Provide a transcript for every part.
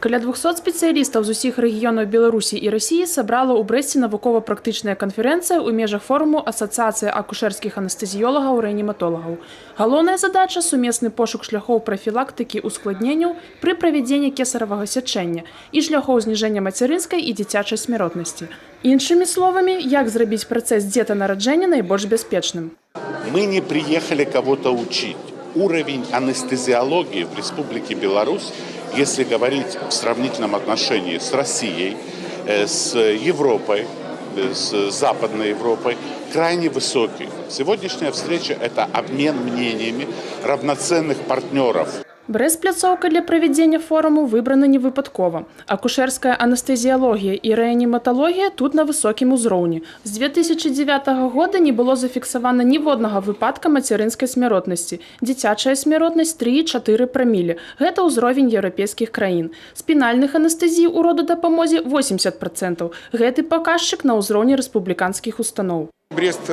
Каля 200 спецыялістаў з усіх рэгіёнаў Беларусі і Расіі сабрала ў Брэсце навукова-практычная канферэнцыя ў межах форуму Асацыяцыі акушэрскіх анестэзіёлагаў-рэаніматолагаў. Галоўная задача – сумесны пошук шляхоў прафілактыкі ускладненняў пры правядзенні кесаравага сячэння і шляхоў зніжэння мацярынскай і дзіцячай смяротнасці. Іншымі словамі, як зрабіць працэс дзетанараджэння найбольш бяспечным. Мы не приехали кого-то учить. Уровень анестезиологии в Республике Беларусь, если говорить в сравнительном отношении с Россией, с Европой, с Западной Европой, крайне высокий. Сегодняшняя встреча – это обмен мнениями равноценных партнеров. Брэст пляцоўка для правядзення форуму выбрана не выпадкова. Акушэрская анестэзіялогія і рэаніматалогія тут на высокім узроўні. З 2009 года не было зафіксавана ніводнага выпадка мацярынскай смяротнасці. Дзіцячая смяротнасць 3,4 прамілі. Гэта ўзровень еўрапейскіх краін. Спінальных анестэзій у родадапамозе 80%. Гэты паказчык на ўзроўні рэспубліканскіх устаноў. Брест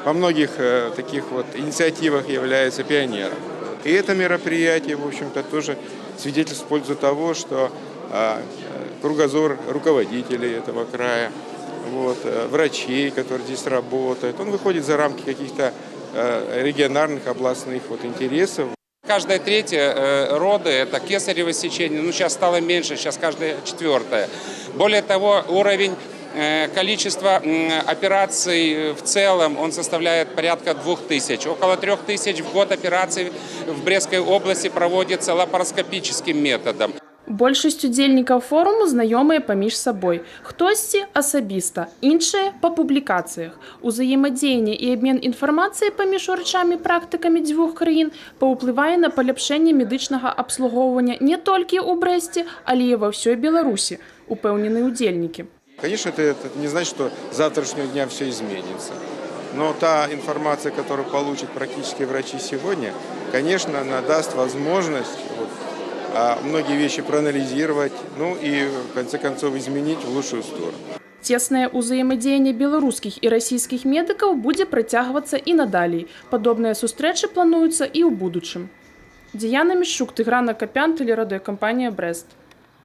во многих таких инициативах является пионером. И это мероприятие, в общем-то, тоже свидетельствует в пользу того, что кругозор руководителей этого края, врачей, которые здесь работают, он выходит за рамки каких-то региональных, областных интересов. Каждое третье роды – это кесарево сечение, сейчас стало меньше, сейчас каждое четвертое. Более того, уровень количество операций в целом он составляет порядка 2000. Около 3000 в год операций в Брестской области проводится лапароскопическим методом. Большасць удзельнікаў форуму знаёмыя паміж сабой. Хтосьці асабіста, іншыя па публікацыях. Узаемадзеянне і абмен інфармацыяй паміж урачамі-практыкамі дзвюх краін паўплывае на паляпшэнне медычнага абслугоўвання не толькі ў Брэсце, але і ва ўсёй Беларусі, упэўненыя удзельнікі. Конечно, это не значит, что с завтрашнего дня все изменится. Но та информация, которую получат практически врачи сегодня, конечно, она даст возможность многие вещи проанализировать, и в конце концов изменить в лучшую сторону. Цеснае ўзаемадзеянне беларускіх і расійскіх медыкаў будзе працягвацца і надалей. Падобныя сустрэчы плануюцца і ў будучым. Дыяна Мішчук, Тыгран Акапян, тэлерадыёкампанія «Брэст».